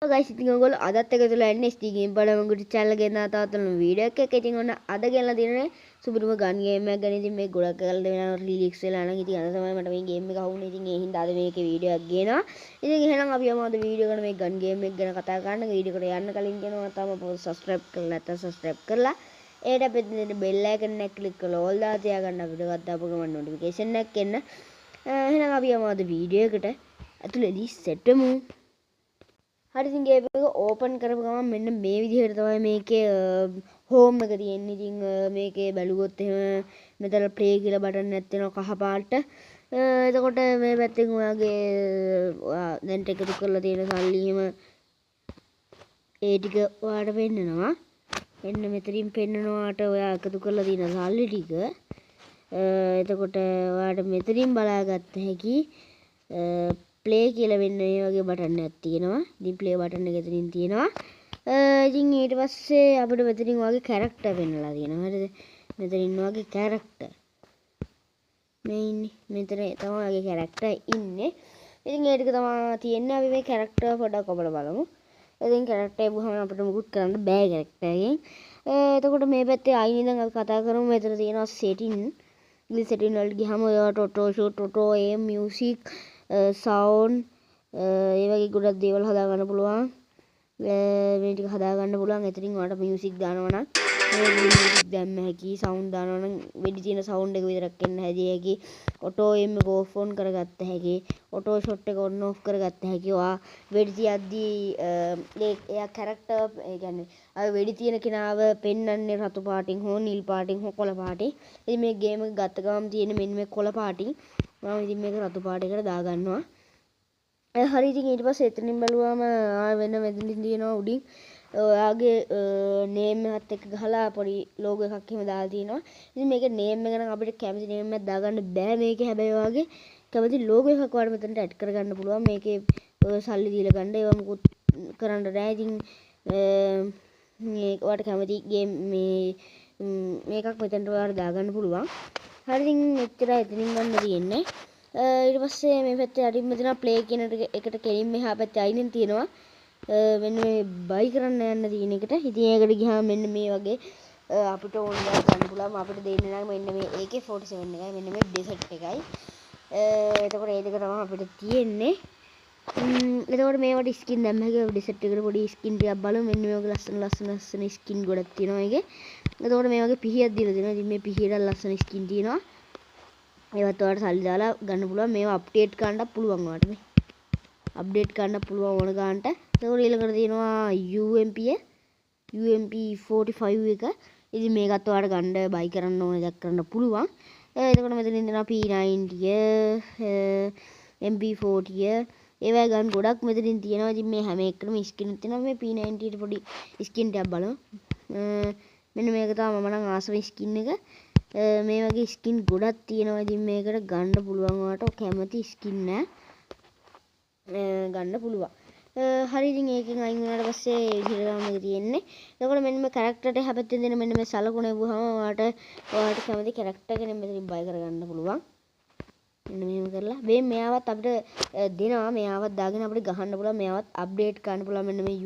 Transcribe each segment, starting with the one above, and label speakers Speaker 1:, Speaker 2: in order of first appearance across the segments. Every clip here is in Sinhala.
Speaker 1: ගයිස් ඉතින් ඔයගොල්ලෝ අදත් එකතුලා ඉන්නේ ST ගේම් බලමුගුට channel එකේ නා තාත්තන වීඩියෝ එකක්. ඉතින් ඔන්න අද ගෙනලා තියෙන්නේ සුපිරිම ගන් ගේම් එකක් ගැන. ඉතින් මේ ගොඩක් කල් වෙනවා රිලීස් වෙලා නම් ඉතින් අද තමයි මට මේ ගේම් එක අහුනේ. ඉතින් ඒ හින්දා අද මේකේ වීඩියෝ එකක් ගේනවා. ඉතින් එහෙනම් අපි යමු අද වීඩියෝ කරන මේ ගන් ගේම් එක ගැන කතා කරන්න. වීඩියෝ එකට යන්න කලින් කියනවා තාම subscribe කරලා නැත්නම් subscribe කරලා ඒකට අපිට දෙන bell icon එක click කරලා all දාලා තියාගන්න අපිට ගත්තාපු ගමන් notification එකක් එන්න. එහෙනම් අපි යමු අද වීඩියෝ එකට. ඇතුළේදී set වෙමු. හරි ඉතින් ගේම් එක ඕපන් කරපු ගමන් මෙන්න මේ විදිහට තමයි මේකේ හෝම් එක තියෙන්නේ. ඉතින් මේකේ බැලුවොත් එහෙම මෙතන ප්ලේ කියලා බටන් එකක් තියෙනවා කහ පාට. එතකොට මේ පැත්තෙන් ඔයාගේ දැන් එකතු කරලා තියෙන සල්ලි එහෙම ඒ ටික ඔයාලට පෙන්නනවා. එන්න මෙතනින් පෙන්නනවාට ඔයා එකතු කරලා තියෙන සල්ලි ටික. එතකොට ඔයාලට මෙතනින් බලාගත්ත හැකි ප්ලේ කියලා වෙන්න මේ වගේ බටන් එකක් තියෙනවා. ඉතින් ප්ලේ බටන් එක එතනින් තියෙනවා. ඉතින් ඊට පස්සේ අපිට මෙතනින් වගේ කැරක්ටර් වෙන්නලා තියෙනවා. හරිද? මෙතනින් වගේ කැරක්ටර් මේ ඉන්නේ. මෙතන තමයි වගේ කැරක්ටර් ඉන්නේ. ඉතින් ඒ ටික තමයි තියෙන්නේ. අපි මේ කැරක්ටර් පොඩ්ඩක් ඔබලා බලමු. ඉතින් කැරක්ටර් එවුවම අපිට මුකුත් කරන්න බෑ කැරක්ටර් එකෙන්. එතකොට මේ පැත්තේ ආයින් ඉඳන් අපි කතා කරමු. මෙතන තියෙනවා setting. ඉතින් setting වලට ගියාම ඔයාලට auto shoot, auto aim, music sound ඒ වගේ ගොඩක් දේවල් හදා ගන්න පුළුවන්. මේ ටික හදා ගන්න පුළුවන්. එතනින් ඔයාලට මියුසික් දානවා නම් මේ මියුසික් දැම්ම හැකි, සවුන්ඩ් දානවා නම් වෙඩි තියෙන සවුන්ඩ් එක විතරක් එන්න හැදිය හැකි, ඔටෝ එම් එක ඕෆ් ඔන් කරගත්ත හැකි, ඔටෝ ෂොට් එක ඔන් ඔෆ් කරගත්ත හැකි. ඔයා වෙඩි තියද්දී එයා කැරක්ටර් ඒ කියන්නේ අර වෙඩි තියෙන කෙනාව පෙන්වන්නේ රතු පාටින් හෝ නිල් පාටින් හෝ කොළ පාටින්. ඉතින් මේ ගේම් එක ගත්ත ගමන් තියෙන මෙන්න මේ කොළ පාටින් මම ඉතින් මේක රතු පාටයකට දාගන්නවා. හරි ඉතින් ඊට පස්සේ එතනින් බලුවාම වෙන මෙතනින් තියෙනවා උඩින් ඔයාගේ නේම් එකත් එක්ක ගහලා පොඩි ලෝගෝ එකක් එහෙම දාලා තියෙනවා. ඉතින් මේකේ නේම් එක නම් අපිට කැමති නේම් එකක් දාගන්න බෑ මේකේ. හැබැයි ඔයාගේ කැමති ලෝගෝ එකක් ඔයාලට මෙතනට ඇඩ් කරගන්න පුළුවන්. මේකේ සල්ලි දීලා ගන්න ඒවා මුකුත් කරන්න බෑ. ඉතින් මේ ඔයාලට කැමති ගේම් මේකක් මෙතනට ඔයාලට දාගන්න පුළුවන්. හරි ඉතින් එච්චරයි එතනින් ගන්න තියෙන්නේ. ඊට පස්සේ මේ පැත්තේ අරින් මෙතන ප්ලේ කියන එකට කෙලින් මෙහා පැත්තේ අයිනෙන් තියෙනවා. මෙන්න මේ බයි කරන්න යන්න තියෙන එකට. ඉතින් ඒකට ගියාම මෙන්න මේ වගේ අපිට ඕන දේ ගන්න පුළුවන්. අපිට දෙන්නේ නම් මෙන්න මේ AK47 එකයි මෙන්න මේ ඩෙසර්ට් එකයි. එතකොට මේ දෙක තමයි අපිට තියෙන්නේ. එතකොට මේවට ස්කින් දැම්ම හැකි ඩෙසර්ට් එකට පොඩි ස්කින් ටිකක් බලමු. මෙන්න මේ වගේ ලස්සන ස්කින් ගොඩක් තියෙනවා මේකේ. එතකොට මේ වගේ පිහියක් දීලා දෙනවා. ඉතින් මේ පිහියට ලස්සන ස්කින් තියෙනවා. ඒවත් ඔයාලට සල්ලි දාලා ගන්න පුළුවන්. මේවා අප්ඩේට් කරන්නත් පුළුවන් ඔයාලට මේ. අප්ඩේට් කරන්න පුළුවන් ඕන ගන්නට. එතකොට ඊළඟට තියෙනවා UMP UMP45 එක. ඉතින් මේකත් ඔයාලට ගන්න බයි කරන්න ඕන දෙයක් කරන්න පුළුවන්. එතකොට මෙතන ඉඳලා P90 MP40 ඒවා ගන්න ගොඩක් මෙතනින් තියෙනවා. ඉතින් මේ හැම එකකම ස්කින් තියෙනවා. මේ P90 ට පොඩි ස්කින් ටිකක් බලමු. මෙන්න මේක තමයි මම නම් ආසම ස්කින් එක. මේ වගේ ස්කින් ගොඩක් තියෙනවා. ඉතින් මේකට ගන්න පුළුවන් ඔයාලට කැමති ස්කින් නෑ ගන්න පුළුවන්. හරි ඉතින් ඒකෙන් අයින් වුණාට පස්සේ විදිහට තමයි තියෙන්නේ. එතකොට මෙන්න මේ කැරක්ටර් එක හැපෙත්තෙන් දෙන මෙන්න මේ සලකුණ එවුවම ඔයාලට කැමති කැරක්ටර් කෙනෙක් මෙතනින් බයි කරගන්න පුළුවන්. මෙන්න මෙහෙම කරලා මෙයාවත් අපිට දෙනවා. මෙයාවත් දාගෙන අපිට ගහන්න පුළුවන්. මෙයාවත් අප්ඩේට් කරන්න පුළුවන්. මෙන්න මේ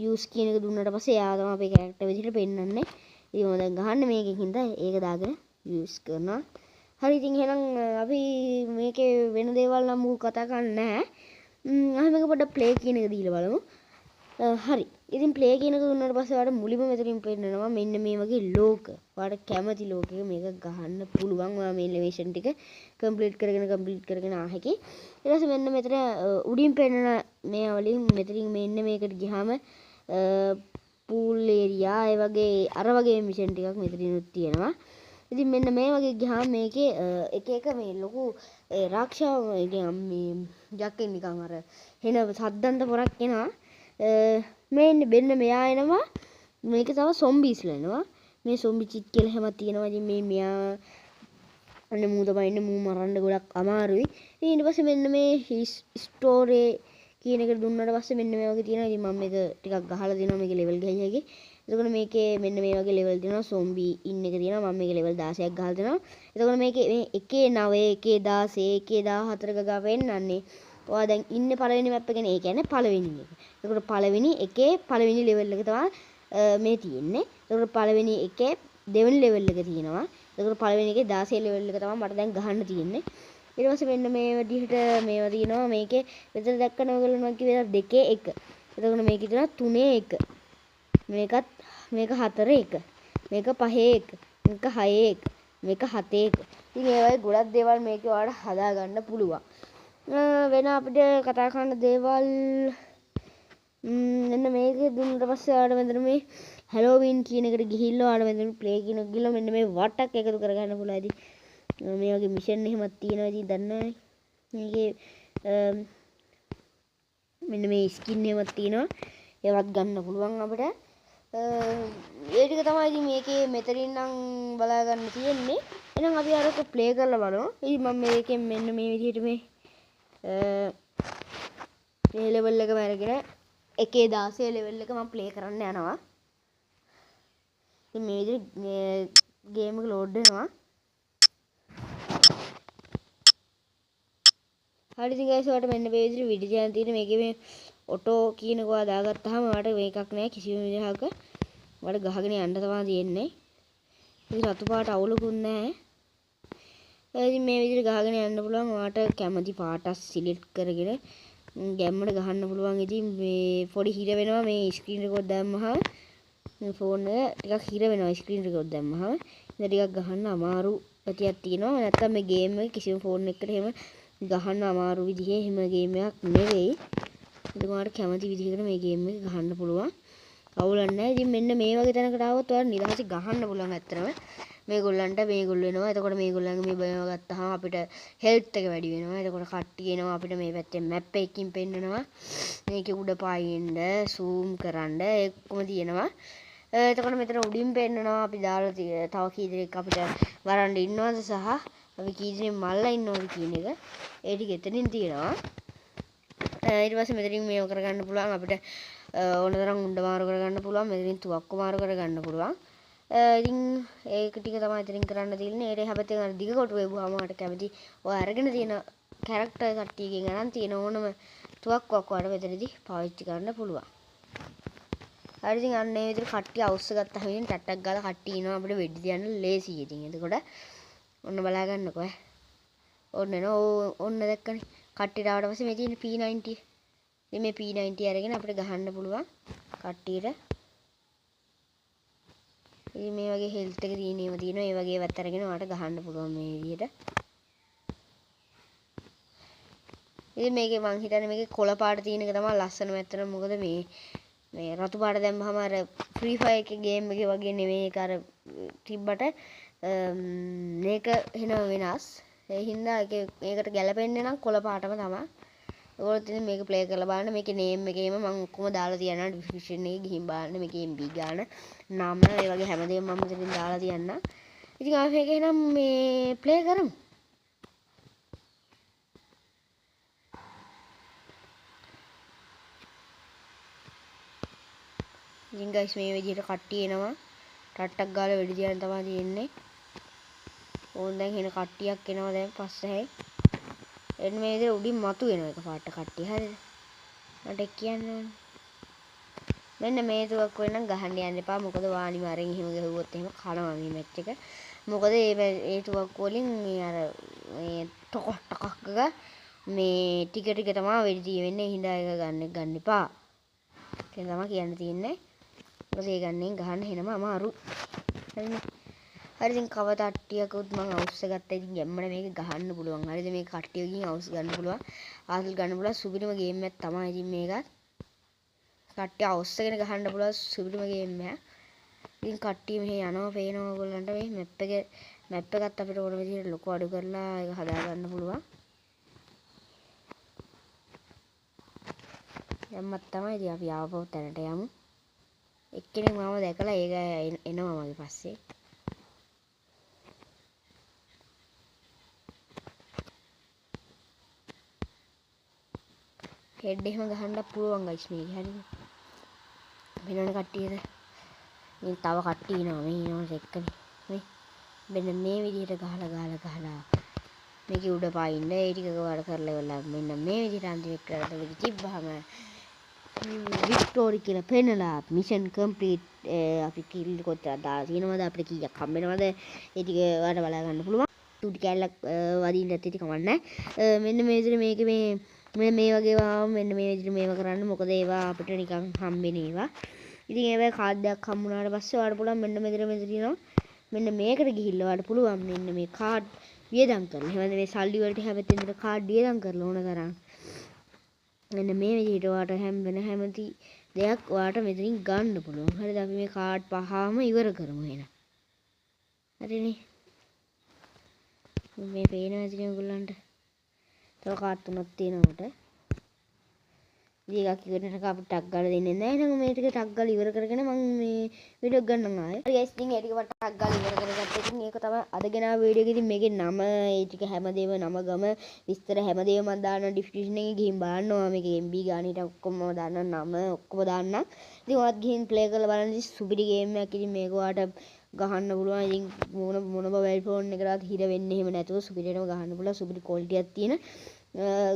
Speaker 1: use කියන එක දුන්නාට පස්සේ එයා තමයි අපේ කැරක්ටර් විදිහට පෙන්වන්නේ. ඉතින් මම දැන් ගහන්න මේකෙන් හින්දා ඒක දාගෙන යූස් කරනවා. හරි ඉතින් එහෙනම් අපි මේකේ වෙන දේවල් නම් මුකුත් කතා කරන්නේ නැහැ. අපි මේක පොඩ්ඩක් ප්ලේ කියන එක දීලා බලමු. හරි. ඉතින් ප්ලේ කියන එක දුන්නාට පස්සේ ඔයාලට මුලින්ම මෙතනින් පෙන්නනවා මෙන්න මේ වගේ ලෝක. ඔයාලට කැමති ලෝකයක මේක ගහන්න පුළුවන්. ඔයා මේ එලිවේෂන් ටික කම්ප්ලීට් කරගෙන ආහැකි. ඊට පස්සේ මෙන්න මෙතන උඩින් පෙන්නන මේ වලින් මෙතනින් මෙන්න මේකට ගියාම පූල් ඒරියා ඒ වගේ අර වගේ මිෂන් ටිකක් මෙතනිනුත් තියෙනවා. ඉතින් මෙන්න මේ වගේ ගියාම මේකේ එක මේ ලොකු රාක්ෂා මේ ජක්කෙන් නිකන් අර හෙන සද්දන්ත පොරක් එනවා. මෙන්න මෙයා එනවා. මේක තව සොම්බීස්ලා එනවා. මේ සොම්බි චිත් කියලා හැමක් තියෙනවා. ඉතින් මේ මෙයා අන්න මූ තමයි ඉන්නේ. මූ මරන්න ගොඩක් අමාරුයි. ඉතින් ඊට පස්සේ මෙන්න මේ ස්ටෝරේ කියන එක දුන්නාට පස්සේ මෙන්න මේ වගේ තියෙනවා. ඉතින් මම මේක ටිකක් ගහලා දෙනවා. මේකේ ලෙවල් ගහයි හැකි. එතකොට මේකේ මෙන්න මේ වගේ ලෙවල් දෙනවා. සොම්බි ඉන්න එක තියෙනවා. මම මේකේ ලෙවල් 16ක් ගහලා දෙනවා. එතකොට මේකේ මේ 1 9 1 16 1 14 ගා පෙන්නන්නේ ඔයා දැන් ඉන්නේ පළවෙනි මැප් එකනේ. ඒ කියන්නේ පළවෙනි එක. ඒකට පළවෙනි එකේ පළවෙනි ලෙවල් එක තමයි මේ තියෙන්නේ. ඒකට පළවෙනි එකේ දෙවෙනි ලෙවල් එක තියෙනවා. ඒකට පළවෙනි එකේ 16 ලෙවල් එක තමයි මට දැන් ගහන්න තියෙන්නේ. ඊට පස්සේ මෙන්න මේ විදිහට මේවා තියෙනවා. මේකේ මෙතන දැක්කම ඔයගොල්ලෝ මම කිව්වා 2 1. එතකොට මේකේ තියෙනවා 3 1. මේක 4 1. මේක 5 1. මේක 6 1. මේක 7 1. ඉතින් ඒ වගේ ගොඩක් දේවල් මේකේ ඔයාලට හදා ගන්න පුළුවන්. වෙන අපිට කතා කරන්න දේවල් මෙන්න මේක දුන්නට පස්සේ ඔයාලට මෙතන මේ හැලෝවින් කියන එකට ගිහිල්ලා ඔයාලට මෙතන ප්ලේ කියන එක ගිහිල්ලා මෙන්න මේ වටක් එකතු කරගන්න පුළුවන්. ඉතින් මේ වගේ මිෂන් එහෙමත් තියෙනවා. ඉතින් දන්නවනේ. මේකේ මෙන්න මේ ස්කින් එහෙමත් තියෙනවා. ඒවත් ගන්න පුළුවන් අපිට. ඒ ටික තමයි ඉතින් මේකේ මෙතනින් නම් බලා ගන්න තියෙන්නේ. එහෙනම් අපි අරක ප්ලේ කරලා බලමු. ඉතින් මම මේකෙන් මෙන්න මේ විදිහට මේ ලෙවල් එකම අරගෙන එකේ 16 ලෙවල් එක මම ප්ලේ කරන්න යනවා. ඉතින් මේ විදිහට ගේම් එක ලෝඩ් වෙනවා. හරි ඉතින් guys ඔයාලට මෙන්න මේ විදිහට වීඩියෝ එකක් තියෙන මේකේ මේ ඔටෝ කියන එක දාගත්තාම ඔයාලට මේකක් නෑ කිසිම විදිහක ඔයාලට ගහගෙන යන්න තමයි තියෙන්නේ. ඉතින් රතු පාට අවුලකුත් නෑ. ඉතින් මේ විදිහට ගහගෙන යන්න පුළුවන්. ඔයාලට කැමති පාටක් සිලෙක්ට් කරගෙන ගැම්මට ගහන්න පුළුවන්. ඉතින් මේ පොඩි හිර වෙනවා මේ ස්ක්‍රීන් රෙකෝඩ් දැම්මහම මේ ෆෝන් එක ටිකක් හිර වෙනවා ස්ක්‍රීන් රෙකෝඩ් දැම්මහම. ඉතින් ටිකක් ගහන්න අමාරු ගතියක් තියෙනවා. නැත්තම් මේ ගේම් එක කිසිම ෆෝන් එකකට එහෙම ගහන්න අමාරු විදිහේ එහෙම ගේම් එකක් නෙවෙයි. ඉතින් ඔයාලට කැමති විදිහකට මේ ගේම් එක ගහන්න පුළුවන්. අවුලක් නැහැ. ඉතින් මෙන්න මේ වගේ තැනකට ආවොත් ඔයාලට නිදහසේ ගහන්න පුළුවන් ඇත්තටම. මේගොල්ලන්ට මේගොල්ලෝ වෙනවා. එතකොට මේගොල්ලන්ගේ මේ බයව ගත්තාම අපිට හෙල්ත් එක වැඩි වෙනවා. එතකොට කට්ටිය එනවා අපිට මේ පැත්තේ මැප් එකකින් පෙන්නනවා. මේකේ උඩ පායින්න, zoom කරන්න එක්කම තියෙනවා. එතකොට මෙතන උඩින් පෙන්නනවා අපි දාලා තව කී දෙනෙක් අපිට වරන් ඉන්නවද සහ අපි කී දෙනෙක් මල්ලා ඉන්නවද කියන එක. ඒ ටික එතනින් තියෙනවා. ඊට පස්සේ මෙතනින් මේව කරගන්න පුළුවන් අපිට ඕන තරම් උණ්ඩ මාරු කරගන්න පුළුවන්. මෙතනින් තුවක්කු මාරු කරගන්න පුළුවන්. ඉතින් ඒක ටික තමයි ඉතින් කරන්න තියෙන්නේ. ඒ හැබැයි අර දිග කොට වෙවුවාම මට කැමති ඔය අරගෙන තියෙන කැරක්ටර් කට්ටියකින් අරන් තියෙන ඕනම තුවක්කුවක් ඔයාලට මෙතනදී පාවිච්චි කරන්න පුළුවන්. හරි ඉතින් අන්න ඒ විදිහට කට්ටිය අවුස්ස ගත්තාම ඉතින් ටට්ටක් ගාලා කට්ටිය ඉනවා අපිට වෙඩි තියන්න ලේසියි. ඉතින් එතකොට ඔන්න බලා ගන්නකෝ ඈ. ඔන්න නෝ ඔන්න දැක්කනේ. කට්ටියට ආවට පස්සේ මේ තියෙන P90. ඉතින් මේ P90 අරගෙන අපිට ගහන්න පුළුවන් කට්ටියට. ඉතින් මේ වගේ හෙල්ත් එක තියෙනේම තියෙනවා. ඒ වගේ ඒවත් අරගෙන ඔයාලට ගහන්න පුළුවන් මේ විදිහට. ඉතින් මේකේ මං හිතන්නේ මේකේ කොළ පාට තියෙන එක තමයි ලස්සනම ඇත්තට. මොකද මේ රතු පාට දැම්මම අර ෆ්‍රී ෆයර් එකේ ගේම් එකේ වගේ නෙමෙයි. ඒක අර තිබ්බට මේක එන වෙනස්. ඒ හින්දා මේකට ගැලපෙන්නේ නම් කොළ පාටම තමයි. ඔයගොල්ලෝ ඉතින් මේක ප්ලේ කරලා බලන්න. මේකේ නේම් එකේම මම ඔක්කොම දාලා තියනවා. ඩිස්ක්‍රිප්ෂන් එකේ ගිහින් බලන්න. මේකේ MB ගාන නම ඒ වගේ හැමදේම මම මෙතනින් දාලා තියන්නම්. ඉතින් අපි මේක එහෙනම් මේ ප්ලේ කරමු. ඉතින් guys මේ විදිහට කට්ටිය එනවා. ටට්ටක් ගාලා වෙඩි තියන්න තමයි තියෙන්නේ. ඕන් දැන් එන කට්ටියක් එනවා දැන් පස්සේ. එන්න මේ විදිහට උඩින් මතු වෙනවා එක පාට කට්ටිය. හරිද? මට කියන්න ඕනේ. මෙන්න මේ තුවක් වෙනනම් ගහන්න යන්න එපා. මොකද වානිවාරෙන් එහෙම ගහුවොත් එහෙම කනවා මේ මැච් එක. මොකද ඒ තුවක් වලින් මේ අර මේ ටොකක් මේ ටික ටික තමයි වෙඩි දී වෙන්නේ. හිඳා එක ගන්න එපා. කියලා තමයි කියන්න තියෙන්නේ. මොකද ඒ ගන්නෙන් ගහන්න එහෙම අමාරු. හරිනේ. හරි ඉතින් කව තට්ටියකුත් මම අවුස්ස ගත්තා. ඉතින් ගැම්මට මේක ගහන්න පුළුවන්. හරිද? මේ කට්ටියකින් අවුස් ගන්න පුළුවන්. ආසල් ගන්න පුළුවන්. සුබිරිම ගේම් එකක් තමයි ඉතින් මේකත්. කට්ටිය අවුස්සගෙන ගහන්න පුළුවන් සුබිරිම ගේම් එකක්. ඉතින් කට්ටිය මෙහෙ යනවා පේනවා ඔයගොල්ලන්ට මේ මැප් එකත් අපිට ඕන විදිහට ලොකු අඩු කරලා ඒක හදා ගන්න පුළුවන්. දැම්මත් තමයි ඉතින් අපි ආවපහු තැනට යමු. එක්කෙනෙක් මම දැකලා ඒක එනවා මගේ පස්සේ. හෙඩ් එහෙම ගහන්න පුළුවන් guys මේක හරිද? වෙනවනේ කට්ටියද? මේ තව කට්ටිය ඉනවා මේ ඉනවස් එක්කනේ. මේ මෙන්න මේ විදිහට ගහලා මේකේ උඩ පයින්න ඒ ටික වඩ කරලා ඉවරලා මෙන්න මේ විදිහට අන්තිමට කරලා තිබ්බහම වික්ටෝරි කියලා පෙන්නලා මිෂන් කම්ප්ලීට් අපි කිල් කොච්චරක් දාලා තියෙනවද අපිට කීයක් හම්බ වෙනවද ඒ ටික ඔයාලට බලා ගන්න පුළුවන්. තුටි කැල්ලක් වදින්න ඇති ටික කමන්නේ. මෙන්න මේ විදිහට මේක මේ වගේ මෙන්න මේ විදිහට මේව කරන්න. මොකද ඒවා අපිට නිකන් හම්බෙන ඒවා. ඉතින් ඒවා කාඩ් එකක් හම්බුනාට පස්සේ ඔයාලට පුළුවන් මෙන්න මෙතන තියෙනවා. මෙන්න මේකට ගිහිල්ලා ඔයාලට පුළුවන් මෙන්න මේ කාඩ් වියදම් කරලා. එහෙනම් මේ සල්ලි වලට හැමතැනම කාඩ් වියදම් කරලා ඕන තරම්. මෙන්න මේ විදිහට ඔයාලට හැමති දෙයක් ඔයාලට මෙතනින් ගන්න පුළුවන්. හරිද? අපි මේ කාඩ් පහම ඉවර කරමු එහෙනම්. හරිනේ. මේ පේනවා ඉතින් ඔයගොල්ලන්ට. තව කාඩ් තුනක් තියෙනකොට. ඉතින් එකක් ඉවරනක අපිට ටක් ගාලා දෙන්නේ නැහැ. එහෙනම් මේ ටික ටක් ගාලා ඉවර කරගෙන මම මේ වීඩියෝ ගන්නම් ආයේ. හරි ගයිස් ඉතින් ඒ ටික මට ටක් ගාලා ඉවර කරගත්තා. ඉතින් ඒක තමයි අද ගෙනාව වීඩියෝ එකේ. ඉතින් මේකේ නම ඒ ටික හැමදේම නම ගම විස්තර හැමදේම මම දාන්න ඩිස්ක්‍රිප්ෂන් එකේ ගිහින් බලන්න. මේකේ MB ගානිට ඔක්කොම දාන්න නම ඔක්කොම දාන්න. ඉතින් ඔයාත් ගිහින් ප්ලේ කරලා බලන්න. සුපිරි ගේම් එකක්. ඉතින් මේක ඔයාට ගහන්න පුළුවන්. ඉතින් මොන මොබයිල් ෆෝන් එකකට හිර වෙන්නේ එහෙම නැතුව සුපිරිටම ගහන්න පුළුවන්. සුපිරි ක්වොලිටි එකක් තියෙන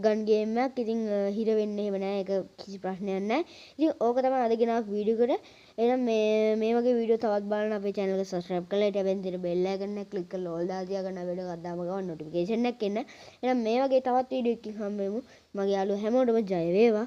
Speaker 1: ගන් ගේම් එකක්. ඉතින් හිර වෙන්නේ එහෙම නැහැ. ඒක කිසි ප්‍රශ්නයක් නැහැ. ඉතින් ඕක තමයි අද ගෙනාව වීඩියෝ එකට. එහෙනම් මේ වගේ වීඩියෝ තවත් බලන්න අපේ channel එක subscribe කරලා ඊට පස්සේ තියෙන bell icon එක click කරලා all දාලා තියාගන්න වීඩියෝ එකක් දාම ගමන් notification එකක් එන්න. එහෙනම් මේ වගේ තවත් වීඩියෝ එකකින් හම්බෙමු. මගේ යාළුවෝ හැමෝටම ජය වේවා.